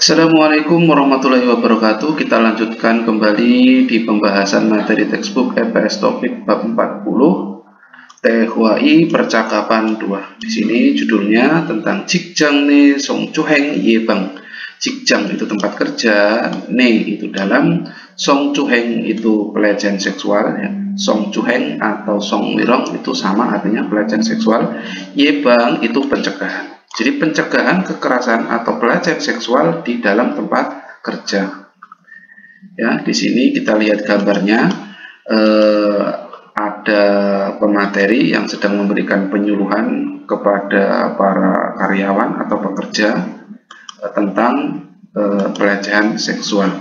Assalamualaikum warahmatullahi wabarakatuh. Kita lanjutkan kembali di pembahasan materi textbook EPS topik bab 40 THWI percakapan 2. Di sini judulnya tentang Jikjang ne song cuheng yebang. Jikjang itu tempat kerja, ne itu dalam, song cuheng itu pelecehan seksual ya. Song cuheng atau song wirong itu sama artinya pelecehan seksual, yebang itu pencegahan. Jadi pencegahan kekerasan atau pelecehan seksual di dalam tempat kerja. Ya, di sini kita lihat gambarnya, ada pemateri yang sedang memberikan penyuluhan kepada para karyawan atau pekerja tentang pelecehan seksual.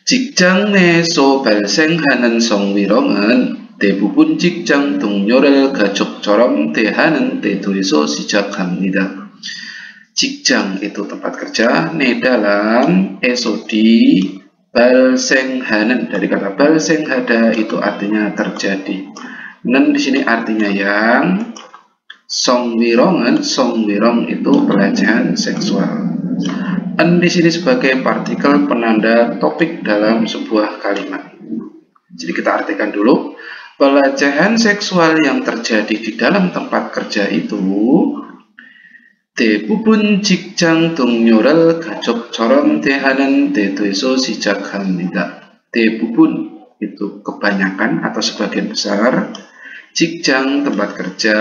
직장 내에서 발생하는 성희롱은 대부분 직장 동료를 가족처럼 대하는 태도에서 시작합니다. 직장 itu tempat kerja, ne dalam, eso di, balsenghanen dari kata balsenghada itu artinya terjadi. Nen di sini artinya yang, songwirong itu pelecehan seksual. En di sini sebagai partikel penanda topik dalam sebuah kalimat. Jadi kita artikan dulu, pelecehan seksual yang terjadi di dalam tempat kerja itu 대부분 직장 동료를 가족처럼 대하는 태도에서 시작합니다. 대부분 itu kebanyakan atau sebagian besar, 직장 tempat kerja,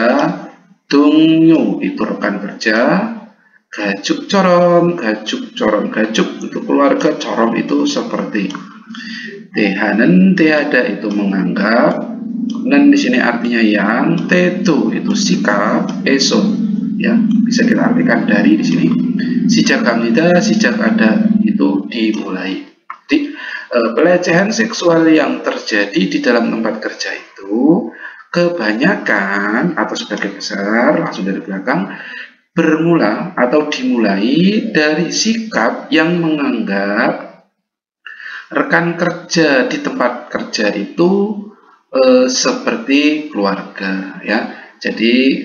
동료 itu rekan kerja, gajuk itu keluarga, corom itu seperti. Tehanen teada itu menganggap, dan di sini artinya yang, tetu itu sikap, eso ya bisa kita artikan dari di sini. Sejak ada itu dimulai. Jadi pelecehan seksual yang terjadi di dalam tempat kerja itu kebanyakan atau sebagian besar, langsung dari belakang, bermula atau dimulai dari sikap yang menganggap rekan kerja di tempat kerja itu seperti keluarga ya. Jadi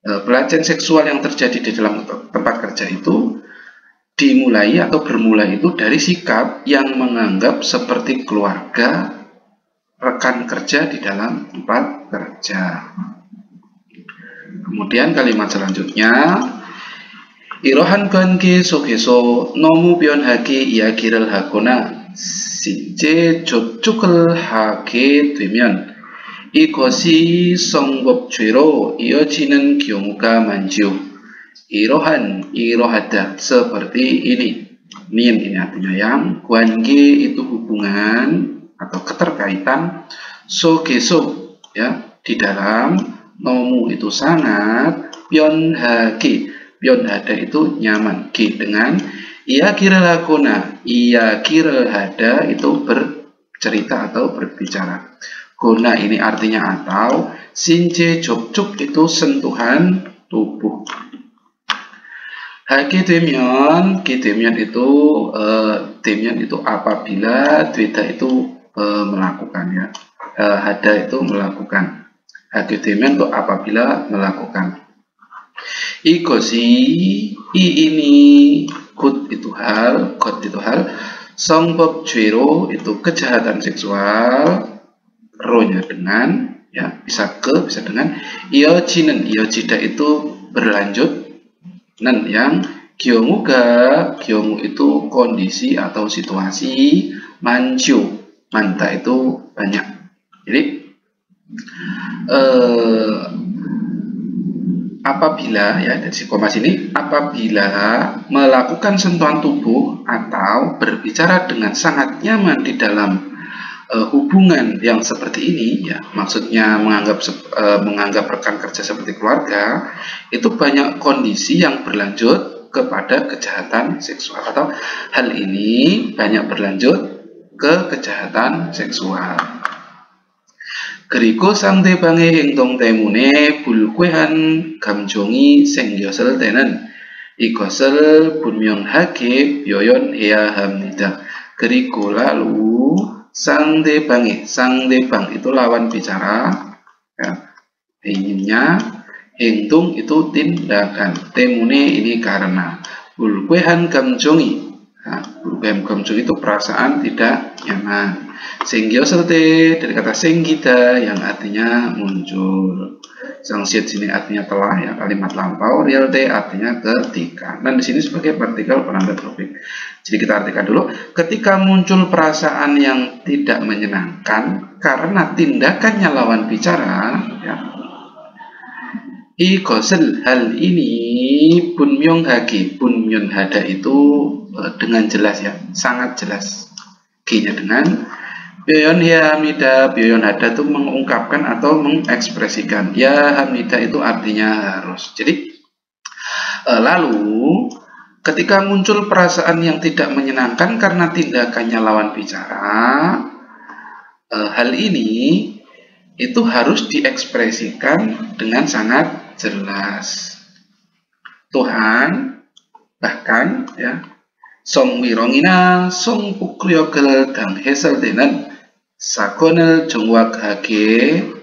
pelecehan seksual yang terjadi di dalam tempat kerja itu dimulai atau bermula itu dari sikap yang menganggap seperti keluarga rekan kerja di dalam tempat kerja. Kemudian kalimat selanjutnya, 이러한 관계 속에서 너무 변하게 이야기를 하거나 실제 접촉을 하게 되면 이것이 성범죄로 이어지는 경우가 많지요. 이러하다 seperti ini. Nin ini artinya yang, 관계 itu hubungan atau keterkaitan, 속에서 ya di dalam, nomu itu sangat, 변하다 itu nyaman, ki dengan, 이야기를하다 itu bercerita atau berbicara. Guna ini artinya atau, 신체 접촉 itu sentuhan tubuh. 하게 되면 itu apabila, 되다 itu melakukan ya. Hada itu melakukan. Ha게 되면 itu apabila melakukan. ini, 곧 itu hal, 성범죄로 itu kejahatan seksual, ronya dengan ya, bisa ke, bisa dengan, 이어지다 itu berlanjut, nen yang, 경우 itu kondisi atau situasi, manta itu banyak. Jadi apabila ya dari si koma sini, apabila melakukan sentuhan tubuh atau berbicara dengan sangat nyaman di dalam hubungan yang seperti ini ya, maksudnya menganggap rekan kerja seperti keluarga, itu banyak kondisi yang berlanjut kepada kejahatan seksual, atau hal ini banyak berlanjut ke kejahatan seksual. 그리고 상대방의 행동 때문에 불쾌한 감정이 생겼을 때는 이것을 분명하게 표현해야 합니다. 그리고 lalu 상대방 itu lawan bicara ya, inginnya, 행동 itu tindakan, temune ini karena, Bulguehan gamjongi. Nah, bulguehan gamjongi itu perasaan tidak nyaman. Senggyoserte dari kata senggida yang artinya muncul. Sangsiat sini artinya telah ya, kalimat lampau. Realte artinya ketika. Dan di sini sebagai partikel penanda topik. Jadi kita artikan dulu. Ketika muncul perasaan yang tidak menyenangkan karena tindakannya lawan bicara, ya. Ikosel hal ini bunmyong hagi. Bunmyong hada itu dengan jelas ya, sangat jelas. G-nya dengan Byoyon ya hamida. Byoyon hada itu mengungkapkan atau mengekspresikan. Ya hamida itu artinya harus. Jadi lalu ketika muncul perasaan yang tidak menyenangkan karena tindakannya lawan bicara, hal ini itu harus diekspresikan dengan sangat jelas. Tuhan bahkan ya 성 위롱이나 성 북구역을 당했을 때는 사건을 정확하게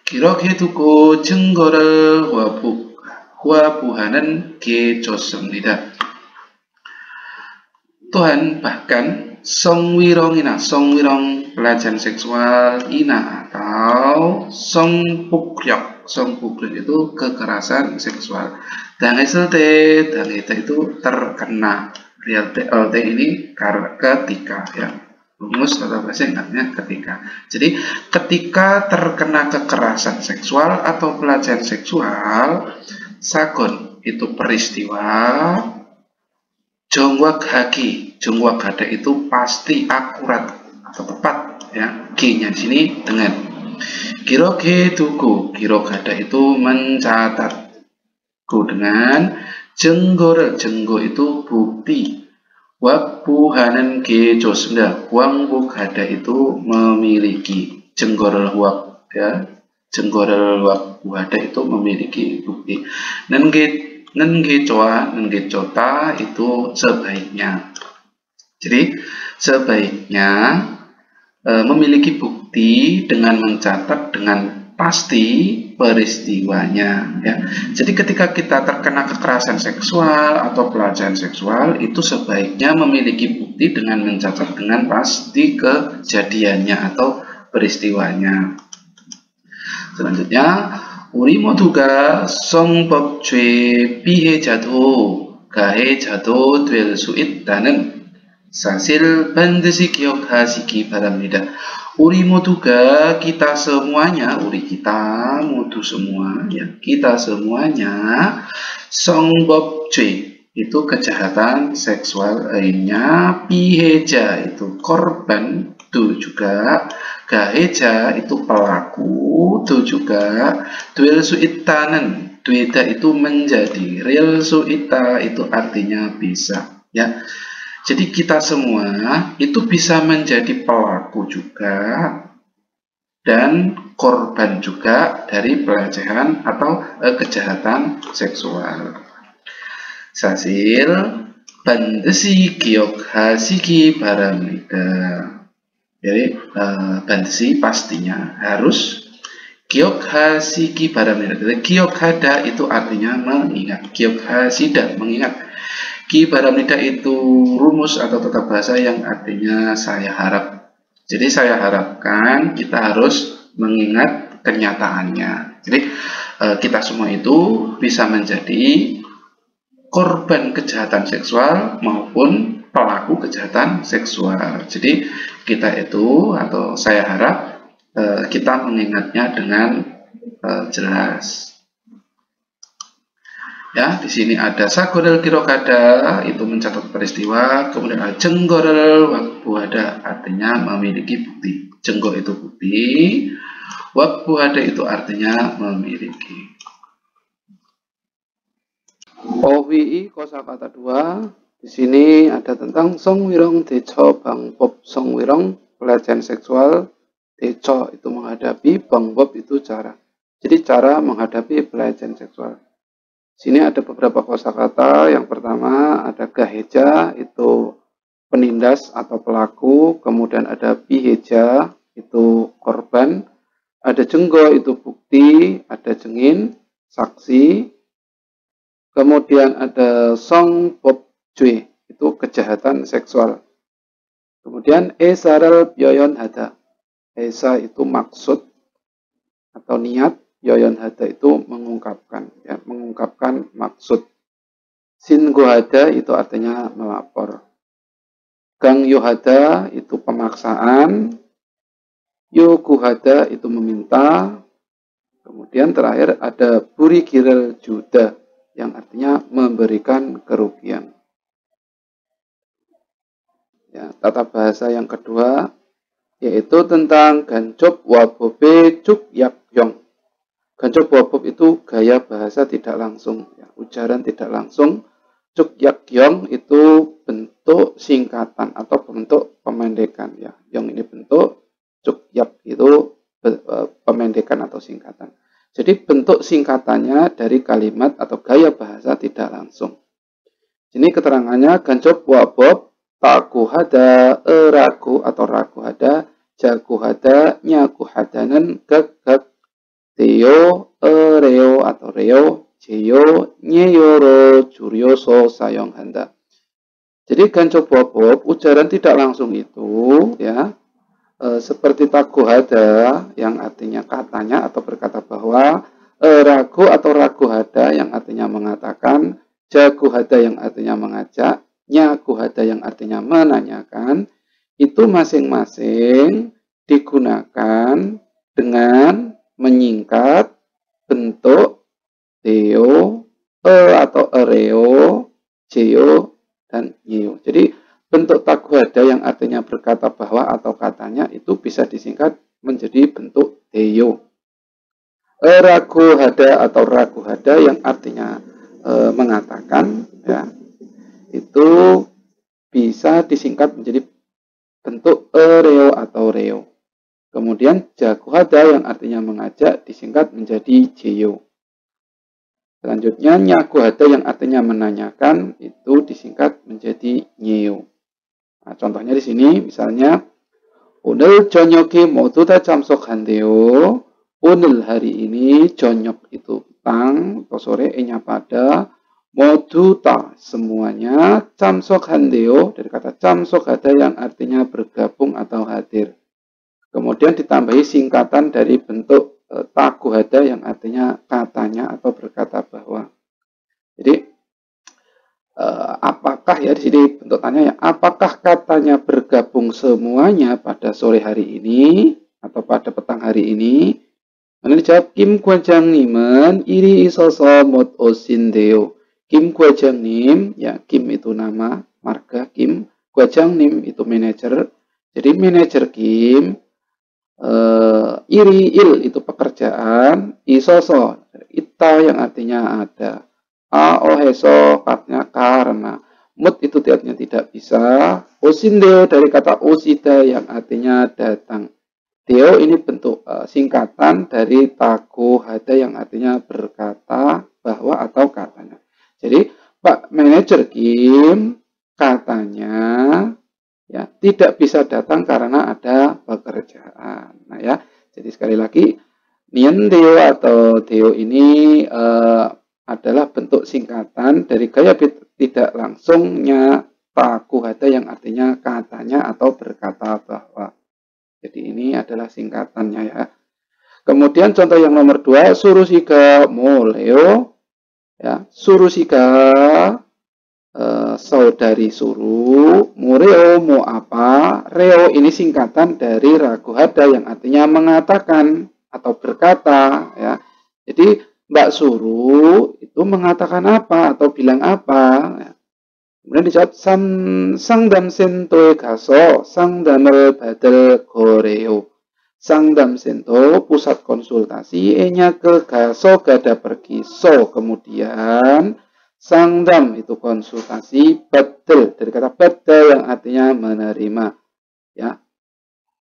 기록해두고 증거를 화부하는 게 좋습니다. Tuhan bahkan 성위롱이나 성위롱 pelecehan seksual이나 atau 성폭력 itu kekerasan seksual. 당했을 때, 당했다 itu terkena. Real TLT ini ketika ya. Rumus atau bahasa ingatnya ketika. Jadi ketika terkena kekerasan seksual atau pelecehan seksual, sagon itu peristiwa. Jongwak haki, jongwak hada itu pasti akurat atau tepat ya. G-nya di sini dengan. Kirokhe duku, kirok hada itu mencatat. Go dengan jenggo, jenggo itu bukti. Wakbuhanan ge josenda, wangbuk hada itu memiliki. Jenggorel wak ya, jenggorel wakbuhada itu memiliki bukti. Nenge cota itu sebaiknya. Jadi sebaiknya memiliki bukti dengan mencatat dengan pasti peristiwanya ya. Jadi ketika kita terkena kekerasan seksual atau pelecehan seksual itu sebaiknya memiliki bukti dengan mencatat dengan pasti kejadiannya atau peristiwanya. Selanjutnya 우리 모두가 성범죄 피해자도 가해자도 될 수 있다는 사실 반드시 기억하시기 바랍니다. Uri moduga kita semuanya, uri kita, modu semua, ya kita semuanya, 성범죄 itu kejahatan seksual lainnya, piheja itu korban, itu juga, gaheja itu pelaku, itu juga, duel suitanen, dueda itu menjadi, real suita itu artinya bisa, ya. Jadi kita semua itu bisa menjadi pelaku juga dan korban juga dari pelecehan atau kejahatan seksual. Sasil 반드시 기억하시기 바랍니다. Jadi 반드시 pastinya harus 기억하시기 바랍니다. Jadi 기억하다 itu artinya mengingat. 기억하시다 mengingat. Ki baramida itu rumus atau tata bahasa yang artinya saya harap. Jadi saya harapkan kita harus mengingat kenyataannya. Jadi kita semua itu bisa menjadi korban kejahatan seksual maupun pelaku kejahatan seksual. Jadi kita itu atau saya harap kita mengingatnya dengan jelas. Ya, di sini ada sagorel kirokada itu mencatat peristiwa, kemudian ada jenggorel wakbuhada artinya memiliki bukti. Jenggo itu bukti, wakbuhada itu artinya memiliki. OWI kosakata 2. Di sini ada tentang songwirong deco bangbob. Songwirong pelecehan seksual, deco itu menghadapi, bangbob itu cara. Jadi cara menghadapi pelecehan seksual. Sini ada beberapa kosakata. Yang pertama ada gaheja itu penindas atau pelaku, kemudian ada piheja itu korban, ada jenggo itu bukti, ada jengin saksi, Kemudian ada song pop jue, itu kejahatan seksual. Kemudian esaral yoyon hada. Esa itu maksud atau niat, yoyon hada itu mengungkapkan, ya, mengungkapkan maksud. Sin gohada itu artinya melapor. Gang yohada itu pemaksaan. Yokuhada itu meminta. Kemudian terakhir ada buri kirel juda yang artinya memberikan kerugian. Ya, tata bahasa yang kedua yaitu tentang gancop wabobe cuk yak yong. Gancop wabob itu gaya bahasa tidak langsung, ya, ujaran tidak langsung. Cuk yak yong itu bentuk singkatan atau bentuk pemendekan, ya. Yong ini bentuk, cuk yak itu pemendekan atau singkatan. Jadi bentuk singkatannya dari kalimat atau gaya bahasa tidak langsung. Ini keterangannya gancop wabob taku hada eraku atau raku hada jaku hada nyaku hadanan gak teo reo atau reo jeyo nyeyoro juryoso sayong handa. Jadi gancop wabob ujaran tidak langsung itu, ya, seperti taku hada yang artinya katanya atau berkata bahwa, ragu atau ragu hada yang artinya mengatakan, jagu hada yang artinya mengajak, nyaku hada yang artinya menanyakan, itu masing-masing digunakan dengan menyingkat bentuk teo, atau ereo, jeo, dan nyeo. Jadi bentuk taguhada yang artinya berkata bahwa atau katanya itu bisa disingkat menjadi bentuk teo. Ragu hada atau ragu hada yang artinya mengatakan, ya, itu bisa disingkat menjadi bentuk reo atau reo. Kemudian jagu hada yang artinya mengajak disingkat menjadi jeyo. Selanjutnya nyaku hada yang artinya menanyakan itu disingkat menjadi nyeo. Nah, contohnya di sini misalnya 오늘 저녁에 모두 다 참석한대요. 오늘 hari ini jonyok itu petang atau sore nya pada modu ta semuanya 참석한대요 dari kata 참석하다 yang artinya bergabung atau hadir. Kemudian ditambahi singkatan dari bentuk taguhada yang artinya katanya atau berkata bahwa. Jadi apakah, ya, di sini bentuk tanya, ya, apakah katanya bergabung semuanya pada sore hari ini atau pada petang hari ini? Mana dijawab Kim Kwajangnimen iri isoso mot osindeo. Kim Kwajangnim, ya, Kim itu nama marga Kim, Kwajangnim itu manajer. Jadi manajer Kim, iri il itu pekerjaan, isoso ita yang artinya ada, oheso artinya karena, mut itu artinya tidak bisa, osindeo dari kata osida yang artinya datang. Deo ini bentuk singkatan dari taku hada yang artinya berkata bahwa atau katanya. Jadi Pak Manajer Kim katanya, ya, tidak bisa datang karena ada pekerjaan. Nah, ya, jadi sekali lagi Nien Deo atau Deo ini adalah bentuk singkatan dari gaya tidak langsungnya taku hada yang artinya katanya atau berkata bahwa. Jadi ini adalah singkatannya, ya. Kemudian contoh yang nomor 2, Surusika Moleo, ya, Surusika saudari Suru, Mureo mau apa, Reo ini singkatan dari ragu hada yang artinya mengatakan atau berkata, ya. Jadi Mbak Suru itu mengatakan apa atau bilang apa, ya. Kemudian dijawab Sangdam Sento Gaso, Sangdamel Badel Goreo. Sangdam Sento pusat konsultasi, nya ke Gaso gada pergi. So kemudian Sangdam itu konsultasi, Badel dari kata badel yang artinya menerima, ya.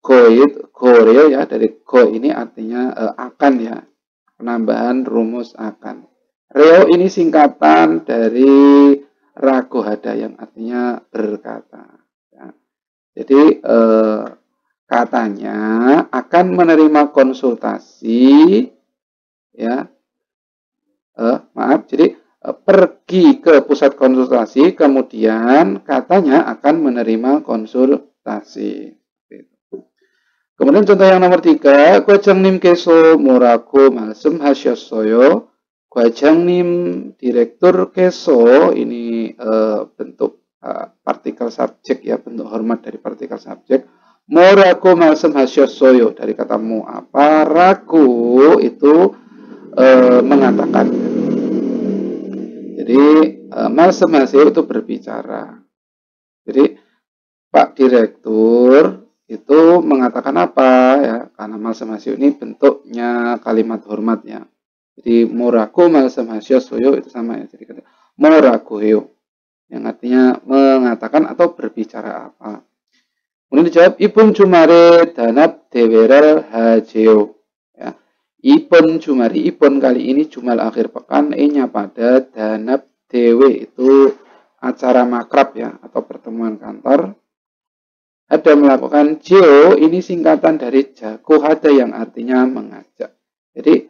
Goreo, ya, dari go ini artinya akan, ya, penambahan rumus akan. Reo ini singkatan dari ragu hada yang artinya berkata, ya. Jadi katanya akan menerima konsultasi, ya, maaf, jadi pergi ke pusat konsultasi, kemudian katanya akan menerima konsultasi. Kemudian contoh yang nomor 3, 과장님께서 뭐라고 말씀하셨어요? 과장님, direktur keso, ini bentuk partikel subjek ya, bentuk hormat dari partikel subjek. 뭐라고 말씀하셨어요, dari kata mu apa, ragu itu mengatakan. Jadi 말씀하세요 itu berbicara. Jadi Pak Direktur itu mengatakan apa ya? Karena 말씀하세요 ini bentuknya kalimat hormatnya. Jadi 뭐라고 말씀하셨어요 itu sama ya. Jadi kata 뭐라고요 yang artinya mengatakan atau berbicara apa. Kemudian dijawab 이번 주말에 단합 대회를 하지요. Ya. 이번 주말이 이번 kali ini jumal akhir pekan, nya pada danab dewe itu acara makrab ya atau pertemuan kantor. Ada melakukan jio, ini singkatan dari jago ada yang artinya mengajak. Jadi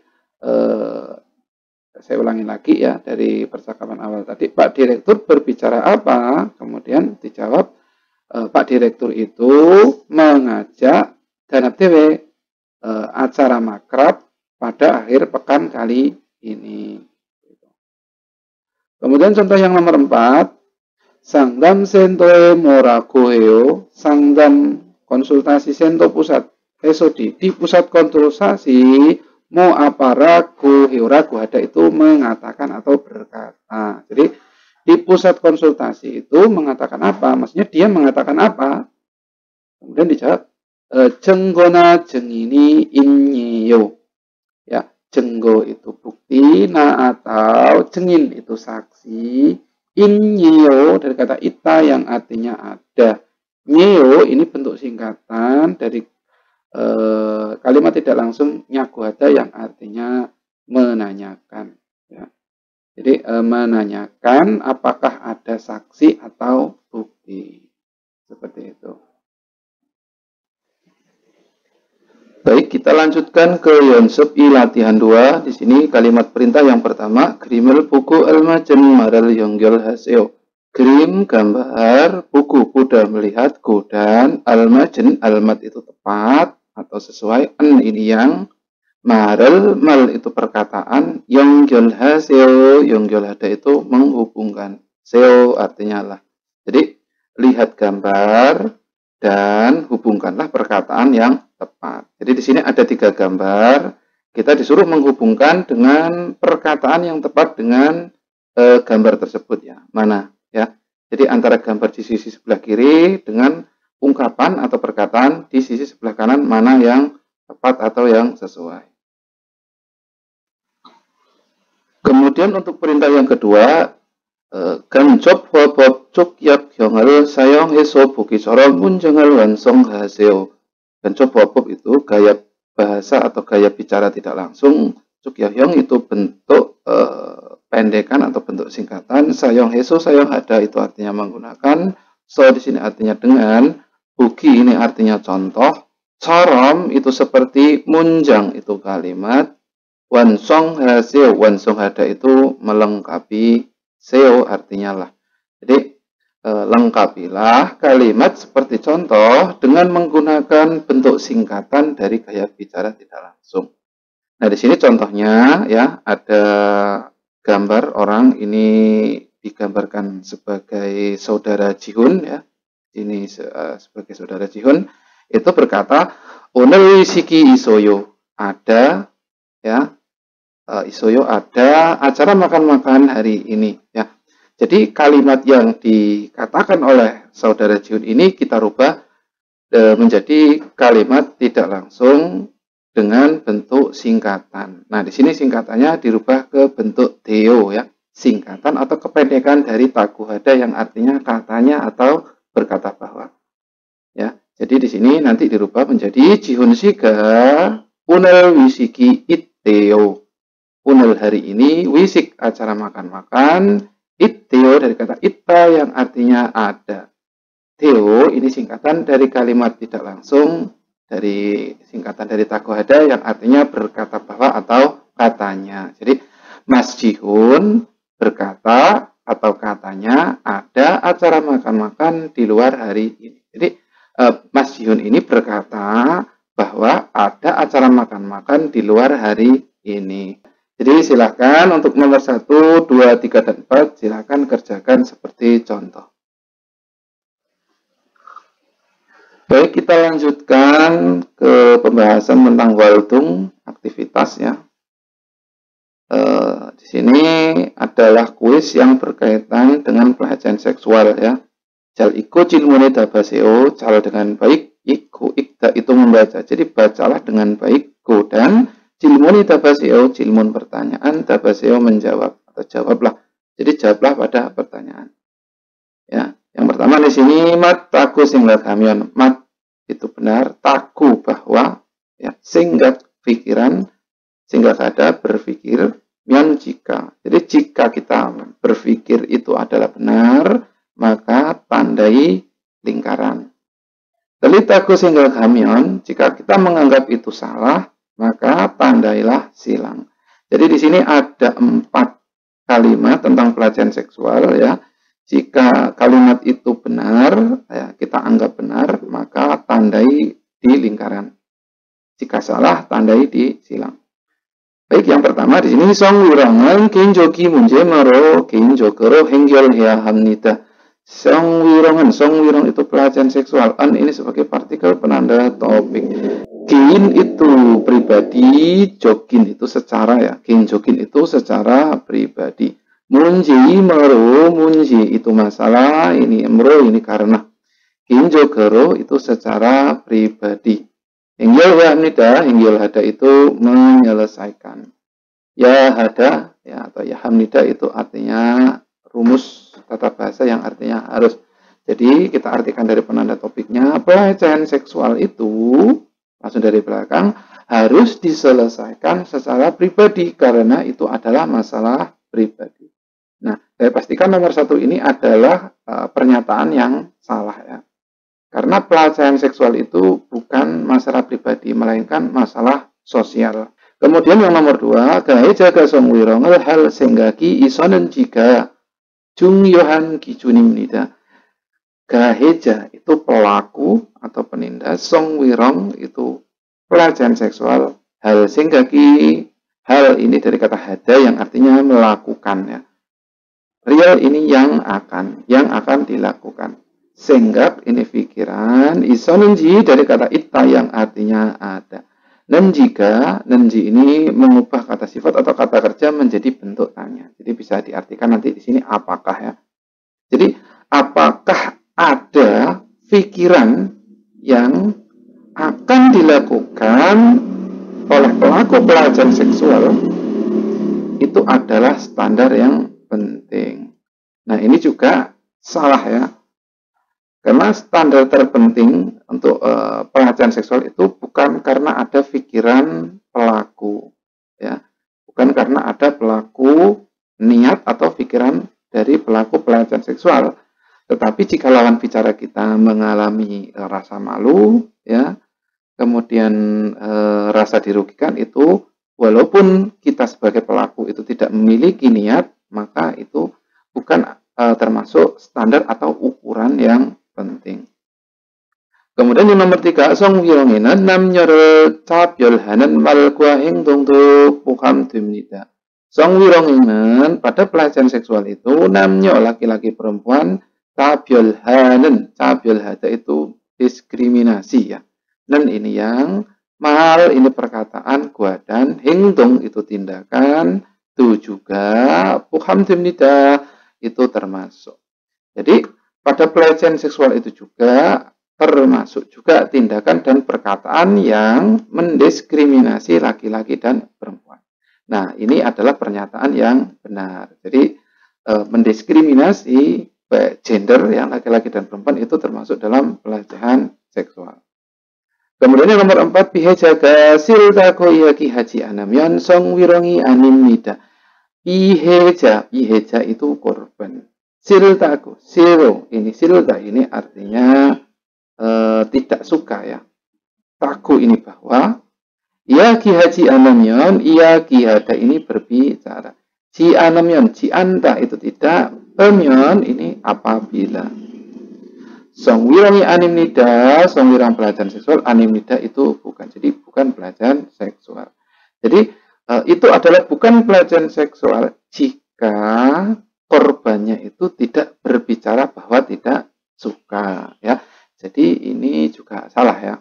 saya ulangi lagi ya dari percakapan awal tadi, Pak Direktur berbicara apa? Kemudian dijawab Pak Direktur itu mengajak danab dewe acara makrab pada akhir pekan kali ini. Kemudian contoh yang nomor 4, 상담센터에 뭐라고 해요? 상담 konsultasi sento pusat SOD di pusat konsultasi mau apa ragu ragu ada itu mengatakan atau berkata. Jadi di pusat konsultasi itu mengatakan apa? Maksudnya dia mengatakan apa? Kemudian dijawab 증거나 증인이 있니요. Ya, 증거 itu bukti, na atau 증인 itu saksi, inyo dari kata ita yang artinya ada. Nyo ini bentuk singkatan dari kalimat tidak langsung nyaguhada yang artinya menanyakan. Ya. Jadi menanyakan apakah ada saksi atau bukti. Seperti itu. Baik, kita lanjutkan ke 연습 I latihan 2. Di sini kalimat perintah yang pertama, 그림을 보고 알맞은 말을 연결하세요. 그림, gambar, buku, kuda, melihatku, dan almajin, almat itu tepat atau sesuai, ini yang, 말을, mal itu perkataan, 연결하세요, 연결하다 itu menghubungkan, seo artinya lah. Jadi, lihat gambar dan hubungkanlah perkataan yang tepat. Jadi di sini ada 3 gambar. Kita disuruh menghubungkan dengan perkataan yang tepat dengan gambar tersebut ya. Mana ya? Jadi antara gambar di sisi sebelah kiri dengan ungkapan atau perkataan di sisi sebelah kanan mana yang tepat atau yang sesuai. Kemudian untuk perintah yang kedua, 간접 화법 쪽약형을 사용해서 보기처럼 문장을 완성하세요. 간접 화법 itu gaya bahasa atau gaya bicara tidak langsung. 쪽약형 itu bentuk pendekan atau bentuk singkatan. 사용해서 사용하다 itu artinya menggunakan. So di sini artinya dengan. 보기 ini artinya contoh. 처럼 itu seperti. 문장 itu kalimat. 완성하세요. 완성하다 itu melengkapi. SEO artinya lah. Jadi lengkapilah kalimat seperti contoh dengan menggunakan bentuk singkatan dari gaya bicara tidak langsung. Nah, di sini contohnya ya ada gambar orang ini digambarkan sebagai saudara Jihun ya. Ini sebagai saudara Jihun itu berkata 오늘 위시기 isoyo ada ya. Isoyo ada acara makan-makan hari ini ya. Jadi kalimat yang dikatakan oleh saudara Jihun ini kita rubah menjadi kalimat tidak langsung dengan bentuk singkatan. Nah, di sini singkatannya dirubah ke bentuk deo ya, singkatan atau kependekan dari taguhada yang artinya katanya atau berkata bahwa. Ya. Jadi di sini nanti dirubah menjadi Jihun siga 오늘 위시기 itdeo. Unel hari ini, wisik acara makan-makan, itteo dari kata itta yang artinya ada. Teo ini singkatan dari kalimat tidak langsung, dari singkatan dari taguhada yang artinya berkata bahwa atau katanya. Jadi Mas Jihun berkata atau katanya ada acara makan-makan di luar hari ini. Jadi Mas Jihun ini berkata bahwa ada acara makan-makan di luar hari ini. Jadi silakan untuk nomor 1, 2, 3, dan 4 silakan kerjakan seperti contoh. Baik, kita lanjutkan ke pembahasan tentang Waldung, aktivitas ya. Di sini adalah kuis yang berkaitan dengan pelecehan seksual ya. Jal iku cilmune dabaseo, cal dengan baik, iku ikda itu membaca. Jadi bacalah dengan baik, go dan cilmune dabaseo, cilmun pertanyaan, dabaseo menjawab atau jawablah. Jadi jawablah pada pertanyaan. Ya, yang pertama di sini mat taku singgat kamion. Mat itu benar, taku bahwa ya singgat pikiran, sehingga kada berpikir, mian jika. Jadi jika kita berpikir itu adalah benar, maka tandai lingkaran. Telitaku sehingga kamion, jika kita menganggap itu salah, maka tandailah silang. Jadi di sini ada 4 kalimat tentang pelecehan seksual ya. Jika kalimat itu benar, ya, kita anggap benar, maka tandai di lingkaran. Jika salah, tandai di silang. Baik, yang pertama di sini 성위랑은 개인적인 문제 마로 개인적으로 해결해야 합니다. 성위랑은 성위랑 itu pelecehan seksual. An ini sebagai partikel penanda topik. Gein itu pribadi, jogin itu secara ya. Gein jogin itu secara pribadi. 문제 마로 문제 itu masalah, ini emro ini karena. 개인적으로 itu secara pribadi. Hinggil hamnida, hinggil hada itu menyelesaikan. Ya hada, ya atau ya hamnida itu artinya rumus tata bahasa yang artinya harus. Jadi kita artikan dari penanda topiknya, pelecehan seksual itu langsung dari belakang harus diselesaikan secara pribadi karena itu adalah masalah pribadi. Nah, saya pastikan nomor 1 ini adalah pernyataan yang salah ya. Karena pelecehan seksual itu bukan masalah pribadi, melainkan masalah sosial. Kemudian yang nomor 2, gaheja gasongwirongel hal senggaki isonen jika jungyohan kijunimnida. Gaheja itu pelaku atau penindas, songwirong itu pelecehan seksual, hal senggaki, hal ini dari kata hada yang artinya melakukan ya. Real ini yang akan dilakukan. Senggak ini pikiran, isonenji dari kata ita yang artinya ada. Nenjika, nenji ini mengubah kata sifat atau kata kerja menjadi bentuk tanya. Jadi bisa diartikan nanti di sini apakah ya. Jadi apakah ada pikiran yang akan dilakukan oleh pelaku pelecehan seksual itu adalah standar yang penting. Nah, ini juga salah ya. Karena standar terpenting untuk pelecehan seksual itu bukan karena ada pikiran pelaku ya. Bukan karena ada pelaku niat atau pikiran dari pelaku pelecehan seksual. Tetapi jika lawan bicara kita mengalami rasa malu ya, kemudian rasa dirugikan itu walaupun kita sebagai pelaku itu tidak memiliki niat, maka itu bukan termasuk standar atau ukuran yang penting. Kemudian yang nomor 3, 성희롱에는 남녀를 차별하는 말과 행동도 포함됩니다. 성희롱에는 pada pelecehan seksual itu 남녀 laki-laki perempuan 차별하는 차별하다 itu diskriminasi ya. Dan ini yang mal ini perkataan gua dan 행동 itu tindakan itu juga 포함됩니다 itu termasuk. Jadi pada pelecehan seksual itu juga termasuk juga tindakan dan perkataan yang mendiskriminasi laki-laki dan perempuan. Nah, ini adalah pernyataan yang benar. Jadi mendiskriminasi gender yang laki-laki dan perempuan itu termasuk dalam pelecehan seksual. Kemudian yang nomor 4, 비해자가 실다고 이야기하지 않으면 성희롱이 아닙니다. 비해자 itu korban. Sildaku, silo ini silda ini artinya tidak suka ya. Taku ini bahwa ia kihaji anamyon, ia kihada ini berbicara. jianemyon, jianta itu tidak, emyon ini apabila. Songwirangi animnida, songwirang pelecehan seksual, animnida itu bukan. Jadi bukan pelecehan seksual. Jadi itu adalah bukan pelecehan seksual jika korbannya itu tidak berbicara bahwa tidak suka, ya. Jadi ini juga salah, ya.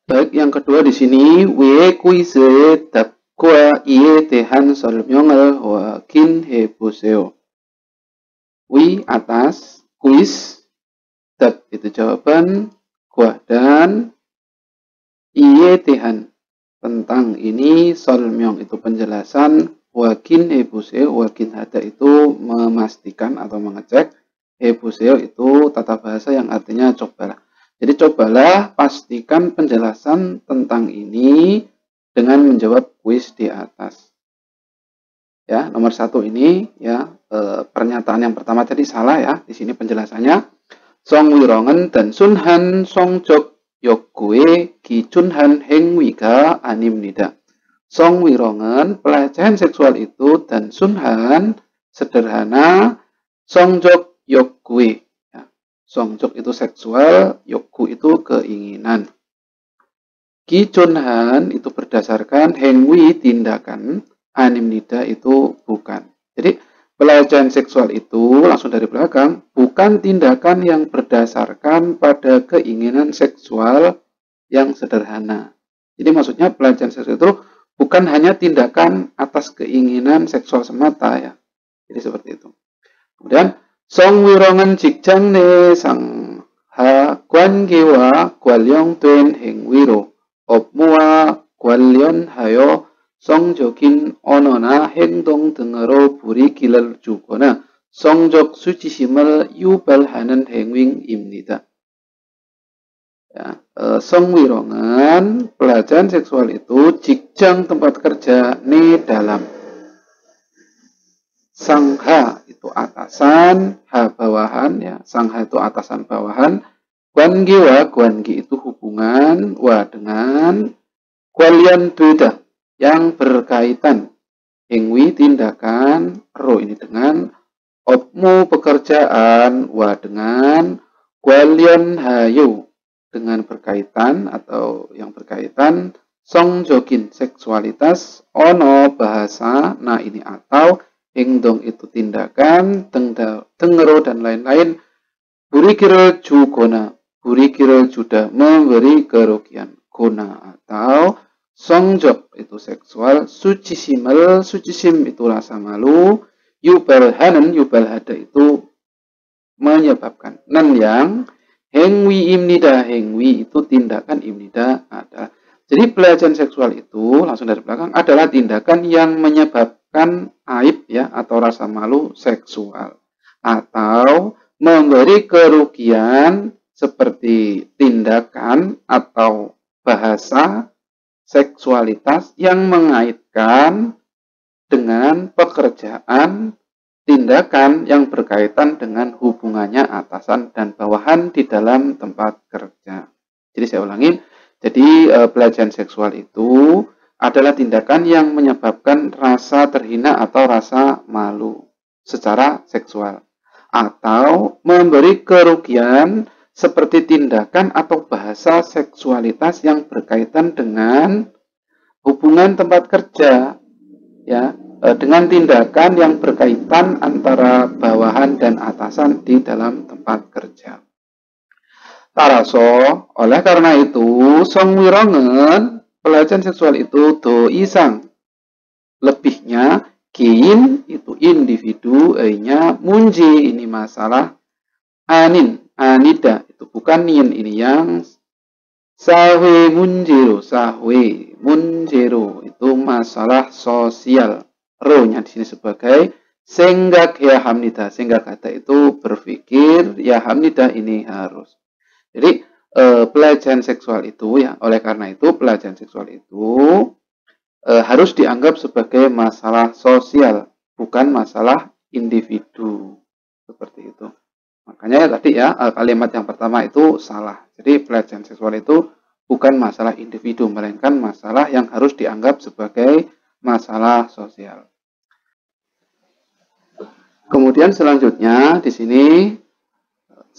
Baik, yang kedua di sini we kuise tapkwa iye tehan solmyongel wa kin hebuseo. We atas, kuis dat itu jawaban, gua dan iye tehan tentang ini, solmyong itu penjelasan, wakin hebuseo, wakin hada itu memastikan atau mengecek, hebuseo itu tata bahasa yang artinya cobalah. Jadi cobalah pastikan penjelasan tentang ini dengan menjawab kuis di atas. Ya, nomor 1 ini ya, pernyataan yang pertama tadi salah, ya. Di sini penjelasannya Songwirongen dan sunhan songjok yokgue gichunhan hengwiga animnida. Songwirongen pelecehan seksual itu dan sunhan sederhana, songjok yokgue. Ya. Songjok itu seksual, yokgu itu keinginan. Gichunhan itu berdasarkan, hengwi tindakan, animnida itu bukan. Jadi pelecehan seksual itu langsung dari belakang bukan tindakan yang berdasarkan pada keinginan seksual yang sederhana. Jadi maksudnya pelecehan seksual itu bukan hanya tindakan atas keinginan seksual semata, ya. Jadi seperti itu. Kemudian songwirongan jikjang ne sang ha 관계와 관련된 행위로 업무와 관련하여 성적인 언어나 행동 등으로 불이익을 주거나 성적 수치심을 유발하는 행위입니다. Ya, songwirongan pelecehan seksual itu jikjang tempat kerja ni dalam. Sangha itu atasan, ha bawahan, ya. Sangha itu atasan bawahan. Gwangi wa, gwangi itu hubungan, wa dengan, kwalian beda yang berkaitan, hengwi tindakan, ro ini dengan, opmu pekerjaan, wa dengan, kwalian hayu dengan berkaitan atau yang berkaitan, songjokin seksualitas, ono bahasa, nah ini atau, hengdong itu tindakan, tengero dan lain-lain, burikirel jugona, burikirel juda memberi kerugian, guna atau songjok itu seksual, sucisimel, sucisim itu rasa malu, yubalhanen, yubalhada itu menyebabkan. Nan yang hengwi imnida, hengwi itu tindakan, imnida adalah. Jadi pelecehan seksual itu langsung dari belakang adalah tindakan yang menyebabkan aib, ya, atau rasa malu seksual atau memberi kerugian seperti tindakan atau bahasa seksualitas yang mengaitkan dengan pekerjaan, tindakan yang berkaitan dengan hubungannya atasan dan bawahan di dalam tempat kerja. Jadi saya ulangi, jadi pelecehan seksual itu adalah tindakan yang menyebabkan rasa terhina atau rasa malu secara seksual atau memberi kerugian seperti tindakan atau bahasa seksualitas yang berkaitan dengan hubungan tempat kerja, ya, dengan tindakan yang berkaitan antara bawahan dan atasan di dalam tempat kerja. Taraso, oleh karena itu, songwirongen pelecehan seksual itu do isang, lebihnya gein itu individu, nya munji ini masalah, anin anida itu bukan nin ini yang, sahwe munjero, sahwe munjero itu masalah sosial, ro-nya di sini sebagai senggak ya hamnida, senggak kata itu berpikir, ya hamnida ini harus. Jadi pelecehan seksual itu, ya, oleh karena itu pelecehan seksual itu harus dianggap sebagai masalah sosial, bukan masalah individu, seperti itu. Makanya tadi, ya, kalimat yang pertama itu salah. Jadi pelecehan seksual itu bukan masalah individu, melainkan masalah yang harus dianggap sebagai masalah sosial. Kemudian selanjutnya di sini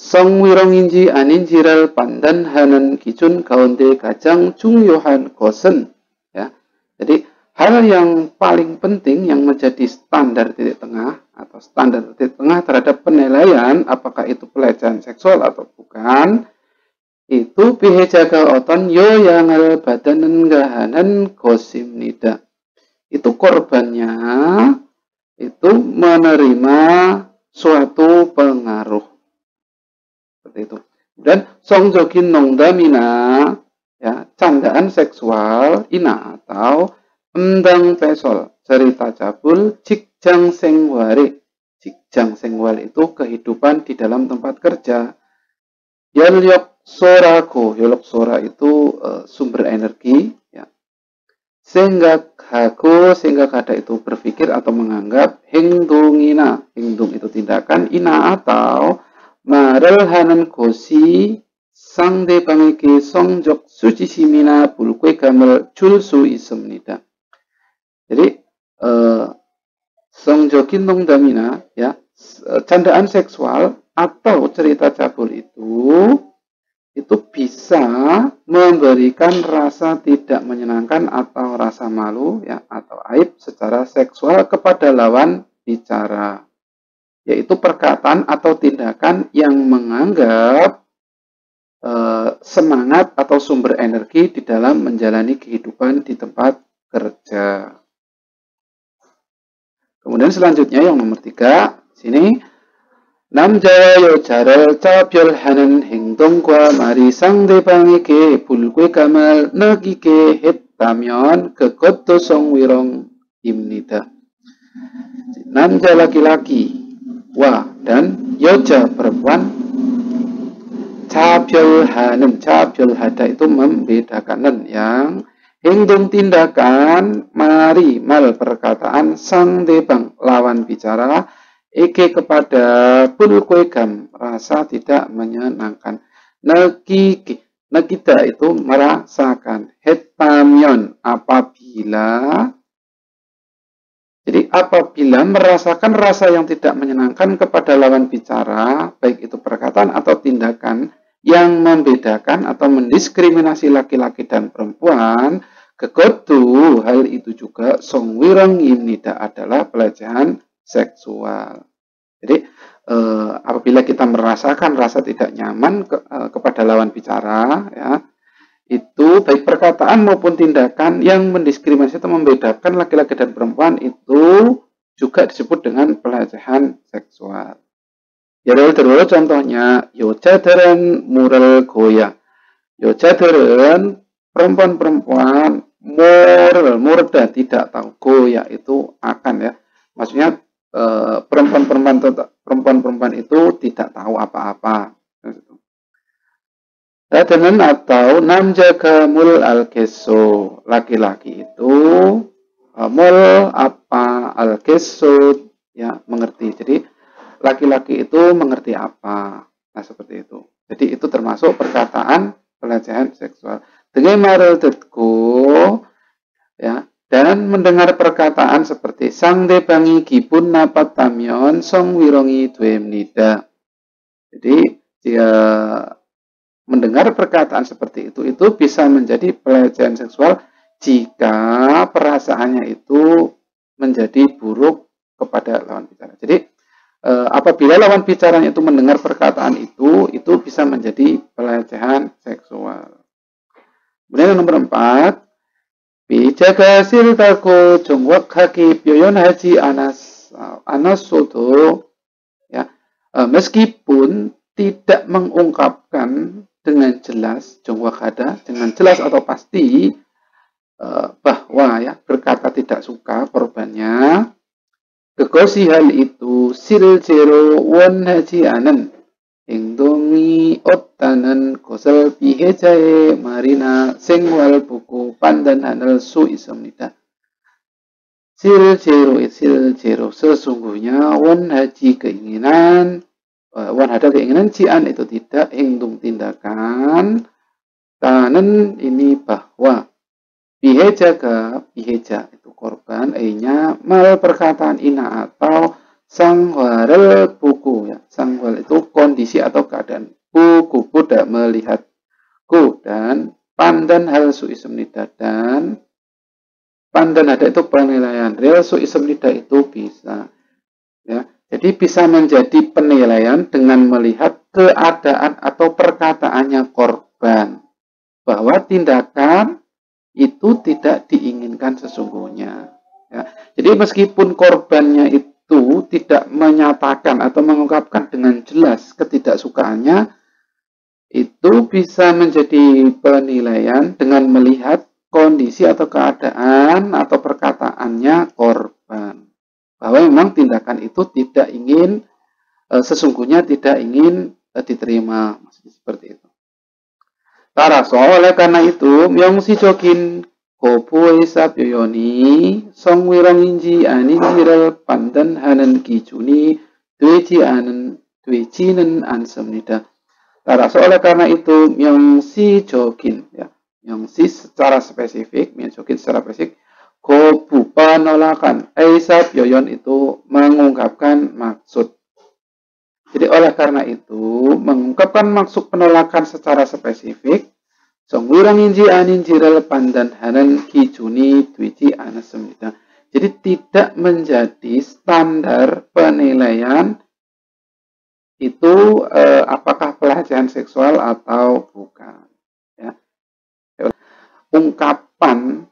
Song wirong inji anin jiral pandan hanan kijun gaunde kajang jungyohan gosen. Ya. Jadi hal yang paling penting yang menjadi standar titik tengah atau standar titik tengah terhadap penilaian apakah itu pelecehan seksual atau bukan, itu bihe jaga oton yo yangal badanen gahanan gosimnida. Itu korbannya itu menerima suatu pengaruh. Seperti itu. Dan songjokin nongdamina, ya, candaan seksual ina atau endang pesol, cerita cabul, jikjang sengwari. Jikjang sengwal itu kehidupan di dalam tempat kerja. Yolyok sorago, yolok sora itu sumber energi, ya. Sehingga kada itu berpikir atau menganggap hingdungina, hingdung itu tindakan, ina atau marel hanan gosi 상대방에게 성적 수치심이나 불쾌감을 줄 수 있습니다. Jadi 성적인 농담이나 ya candaan seksual atau cerita cabul itu bisa memberikan rasa tidak menyenangkan atau rasa malu ya atau aib secara seksual kepada lawan bicara, yaitu perkataan atau tindakan yang menganggap semangat atau sumber energi di dalam menjalani kehidupan di tempat kerja. Kemudian selanjutnya yang nomor 3, sini 남자와 여자를 차별하는 행동과 말이 상대방에게 불쾌감을 느끼게 했다면 그것도 성희롱입니다. 남자 laki-laki dan 여자 perempuan cabyolhada itu membedakan yang hingdung tindakan mari mal perkataan sangdebang lawan bicara eke kepada pulkwegam rasa tidak menyenangkan nakita itu merasakan hetamion apabila merasakan rasa yang tidak menyenangkan kepada lawan bicara, baik itu perkataan atau tindakan yang membedakan atau mendiskriminasi laki-laki dan perempuan, kegodu hal itu juga songwirong imnida adalah pelecehan seksual. Jadi apabila kita merasakan rasa tidak nyaman kepada lawan bicara, ya, itu baik perkataan maupun tindakan yang mendiskriminasi atau membedakan laki-laki dan perempuan itu juga disebut dengan pelecehan seksual. Ye를 들어 contohnya 여자들은 물을 고야. 여자들은 perempuan-perempuan murda tidak tahu, goya itu akan ya. Maksudnya perempuan-perempuan itu tidak tahu apa-apa. Dadenan atau namjaga mul al-geso, laki-laki itu mul apa al-geso ya mengerti. Jadi laki-laki itu mengerti apa. Nah seperti itu. Jadi itu termasuk perkataan pelecehan seksual. Dengan mareldetku ya dan mendengar perkataan seperti 상대방이 기분 나빴다면 성희롱이 됩니다. Jadi jika mendengar perkataan seperti itu bisa menjadi pelecehan seksual jika perasaannya itu menjadi buruk kepada lawan bicara. Jadi apabila lawan bicaranya itu mendengar perkataan itu bisa menjadi pelecehan seksual. Kemudian yang nomor 4, 비자가 싫다고 정확하게 표현하지 않았어도 ya meskipun tidak mengungkapkan dengan jelas jongwakada dengan jelas atau pasti bahwa ya berkata tidak suka korbannya kegosi hal itu 실제로 원하지 않은 행동이 없다는 것을 피해자의 말이나 생활 보고 판단할 수 있습니다. 실제로 sesungguhnya 원하지 keinginan wanhada keinginan cian itu tidak hingdung tindakan tanen ini bahwa piheja itu korban nya mal perkataan ina atau Sanghwarel buku ya. Sanghwal itu kondisi atau keadaan. Buku tidak melihatku dan pandan hal suisemnida dan pandan ada itu penilaian. Real suisemnida itu bisa ya. Jadi bisa menjadi penilaian dengan melihat keadaan atau perkataannya korban bahwa tindakan itu tidak diinginkan sesungguhnya. Ya. Jadi meskipun korbannya itu tidak menyatakan atau mengungkapkan dengan jelas ketidaksukaannya, itu bisa menjadi penilaian dengan melihat kondisi atau keadaan atau perkataannya korban. Bahwa memang tindakan itu tidak ingin, sesungguhnya tidak ingin diterima. Maksudnya seperti itu. Taraso, oleh karena itu, myong si jokin kopo isap yoyoni, song wirang inji anin jiral pandan hanan kijuni, dwejinen ansemnida. Taraso, oleh karena itu, myong si jokin, ya, myong si secara spesifik, myong jokin secara spesifik, kopu penolakan, isap yoyon itu mengungkapkan maksud. Jadi oleh karena itu, mengungkapkan maksud penolakan secara spesifik, songwirang inji anin jiral pandan hanan kijuni dwiji anasemida. Jadi tidak menjadi standar penilaian itu apakah pelecehan seksual atau bukan. Ya. Ungkapan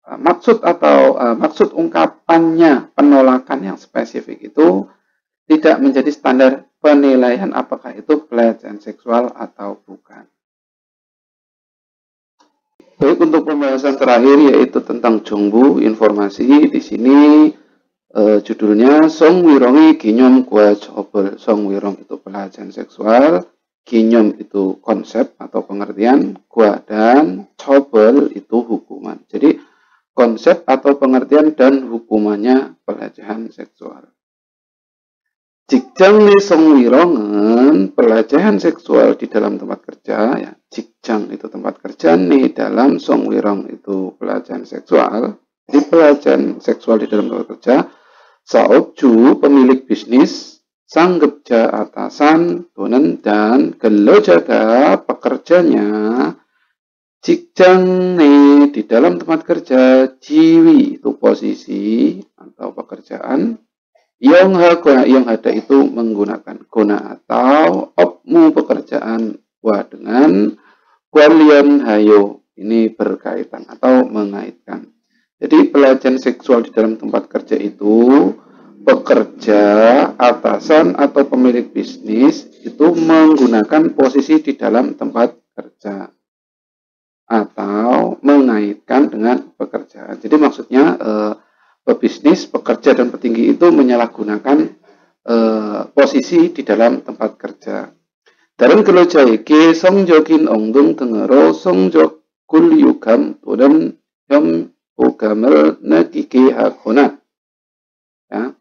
maksud atau maksud ungkapannya penolakan yang spesifik itu tidak menjadi standar penilaian apakah itu pelecehan seksual atau bukan. Baik, untuk pembahasan terakhir yaitu tentang jongbu informasi di sini judulnya Song Wirongi Ginyom Gua Chobel. Song Wirong itu pelecehan seksual, Ginyom itu konsep atau pengertian, Gua dan Chobel itu hukuman. Jadi konsep atau pengertian dan hukumannya pelecehan seksual. Jikjang ni songwirongan pelecehan seksual di dalam tempat kerja ya. Jikjang itu tempat kerja nih dalam songwirong itu pelecehan seksual. Di pelecehan seksual di dalam tempat kerja, saobju pemilik bisnis, sanggebja atasan, tunen dan gelojaga pekerjanya. Jikjang nih di dalam tempat kerja, jiwi itu posisi atau pekerjaan. Yang ada itu menggunakan guna atau opmu pekerjaan wa dengan kualian hayo. Ini berkaitan atau mengaitkan. Jadi pelecehan seksual di dalam tempat kerja itu pekerja, atasan atau pemilik bisnis itu menggunakan posisi di dalam tempat kerja atau mengaitkan dengan pekerjaan. Jadi maksudnya pebisnis, pekerja dan petinggi itu menyalahgunakan posisi di dalam tempat kerja. Dalam kelojaike songjokin ongdung tengero songjok kulyugam tudan yom ugamel nagike hakona. Ya,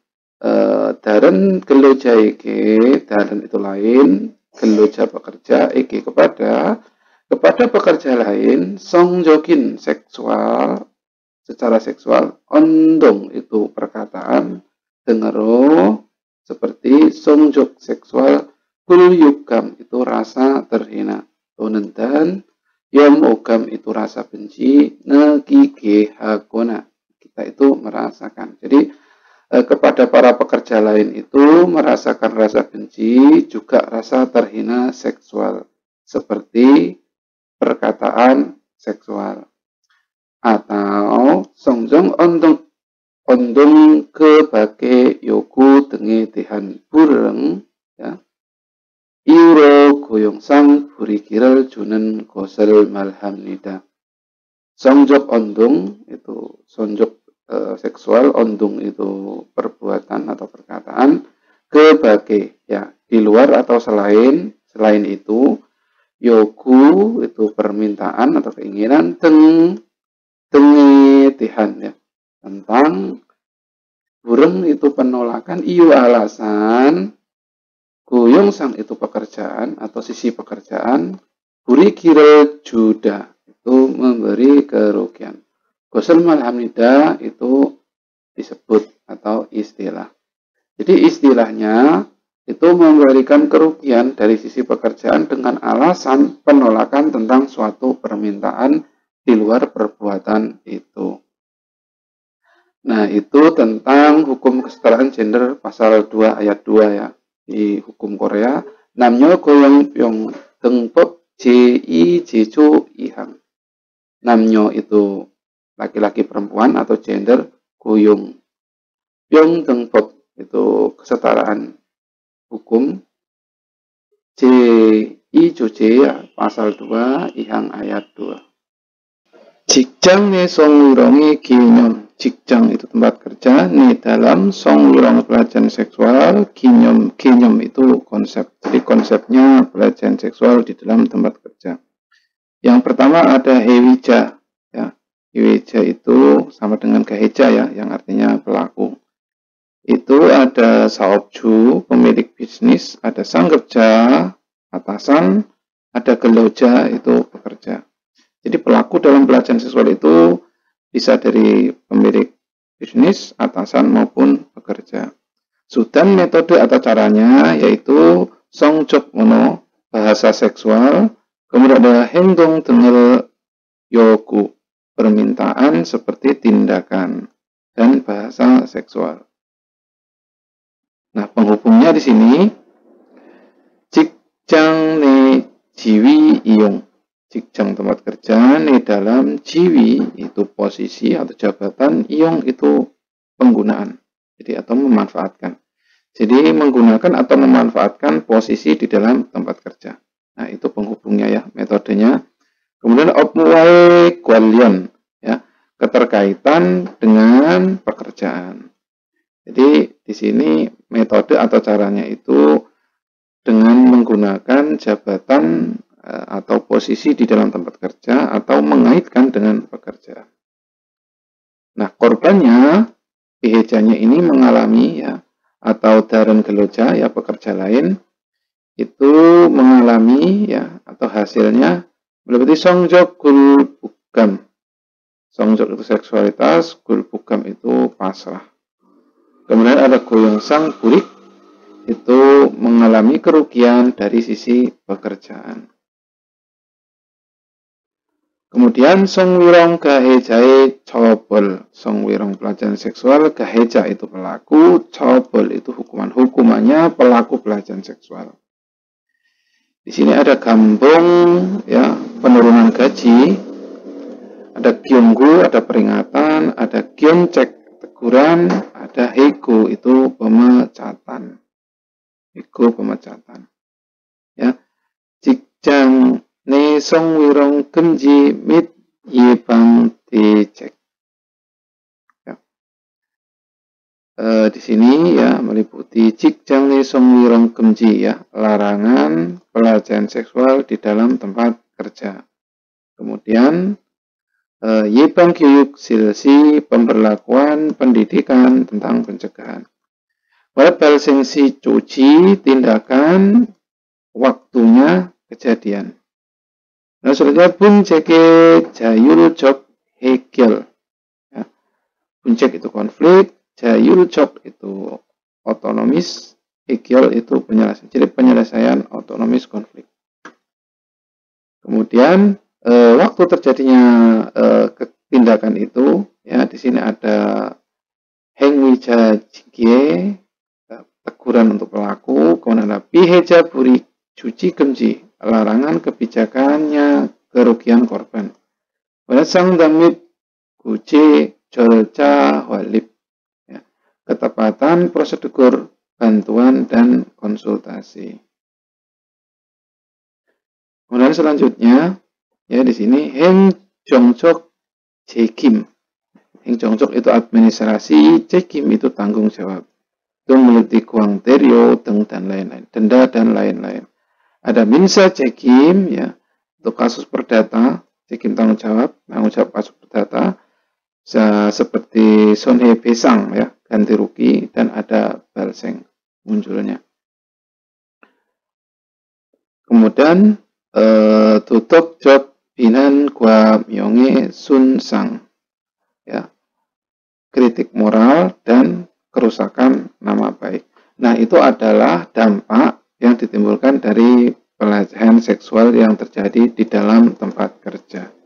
dalam kelojaike, dalam itu lain, keloja pekerja, eke kepada pekerja lain, songjokin seksual, secara seksual, ondong itu perkataan, dengero seperti songjok seksual, kulyugam itu rasa terhina, tonen dan yom ogam itu rasa benci, negige hagona kita itu merasakan. Jadi kepada para pekerja lain itu merasakan rasa benci, juga rasa terhina seksual seperti perkataan seksual. Atau songjong ondong kebake yoku tengi tihan bureng ya iuro goyongsang burikiral junen gosel malhamnida. Songjok ondong itu sonjok seksual, ondong itu perbuatan atau perkataan, kebake ya di luar atau selain itu, yoku itu permintaan atau keinginan, Tihan ya tentang bureng itu penolakan, iyo alasan, goyong sang itu pekerjaan atau sisi pekerjaan, buri kira juda itu memberi kerugian, gosel malhamnida itu disebut atau istilah. Jadi istilahnya itu memberikan kerugian dari sisi pekerjaan dengan alasan penolakan tentang suatu permintaan di luar perbuatan itu. Nah, itu tentang hukum kesetaraan gender pasal 2 ayat 2 ya. Di hukum Korea, namnyo goyong pyong dengpop ji jeju ihang. Namnyo itu laki-laki perempuan atau gender, goyong pyong dengpop itu kesetaraan hukum, J ya, pasal 2 ihang ayat 2. 직장 내 성희롱의 기념, 직장 itu tempat kerja, nih dalam 성희롱 pelecehan seksual, 기념 itu konsep, jadi konsepnya pelecehan seksual di dalam tempat kerja. Yang pertama ada hewija, ya, hewija itu sama dengan gaheja ya, yang artinya pelaku. Itu ada saopju, pemilik bisnis, ada sanggerja, atasan, ada geloja, itu pekerja. Jadi pelaku dalam pelecehan seksual itu bisa dari pemilik bisnis, atasan maupun pekerja. Sudan metode atau caranya yaitu songjok mono, bahasa seksual, kemudian ada hendong dengar yogu, permintaan seperti tindakan, dan bahasa seksual. Nah, penghubungnya di sini 직장 내 지위 이용, 직장 tempat kerja, nih dalam jiwi itu posisi atau jabatan, iong itu penggunaan, jadi atau memanfaatkan. Jadi menggunakan atau memanfaatkan posisi di dalam tempat kerja. Nah, itu penghubungnya ya, metodenya. Kemudian opmuai kwalion, ya, keterkaitan dengan pekerjaan. Jadi di sini metode atau caranya itu dengan menggunakan jabatan atau posisi di dalam tempat kerja atau mengaitkan dengan pekerjaan. Nah, korbannya, pihejanya ini mengalami ya, atau daran geloja ya, pekerja lain itu mengalami ya, atau hasilnya meliputi songjok gulbugam. Songjok itu seksualitas, gulbugam itu pasrah. Kemudian ada goyongsang burik, itu mengalami kerugian dari sisi pekerjaan. Kemudian songwirong gahejae cobol, songwirong pelecehan seksual, gaheja itu pelaku, cobol itu hukumannya pelaku pelecehan seksual. Di sini ada gambung ya, penurunan gaji, ada gyonggu, ada peringatan, ada gyoncek teguran, ada hego itu pemecatan. Hego pemecatan. Ya. 직장 내 성희롱 금지 및 예방 대책. Ya. Di sini ya meliputi 직장 내 성희롱 금지 ya, larangan pelecehan seksual di dalam tempat kerja. Kemudian 예방 교육 실시, pemberlakuan pendidikan tentang pencegahan. 발생시 조치, tindakan, waktunya kejadian. Nah, selanjutnya bunjeke jayuljok hekel. Ya. Bunjek itu konflik, jayuljok itu otonomis, hekel itu penyelesaian. Jadi penyelesaian otonomis konflik. Kemudian waktu terjadinya tindakan itu, ya di sini ada hengwija jikye, teguran untuk pelaku, kemudian ada piheja buri cuci gemji, larangan kebijakannya kerugian korban. Sang damit guci jolca walib, ya, ketepatan prosedur bantuan dan konsultasi. Kemudian selanjutnya ya di sini heng jongjok jekim. Heng jongjok itu administrasi, jekim itu tanggung jawab. Itu meliputi kuang terio, dan lain-lain, denda dan lain-lain. Ada minsa jekim ya, untuk kasus perdata, jekim tanggung jawab kasus perdata, seperti sonhe besang ya, ganti rugi, dan ada balseng munculnya. Kemudian tutup job binan gua myonge sunsang ya, kritik moral dan kerusakan nama baik. Nah, itu adalah dampak yang ditimbulkan dari pelecehan seksual yang terjadi di dalam tempat kerja.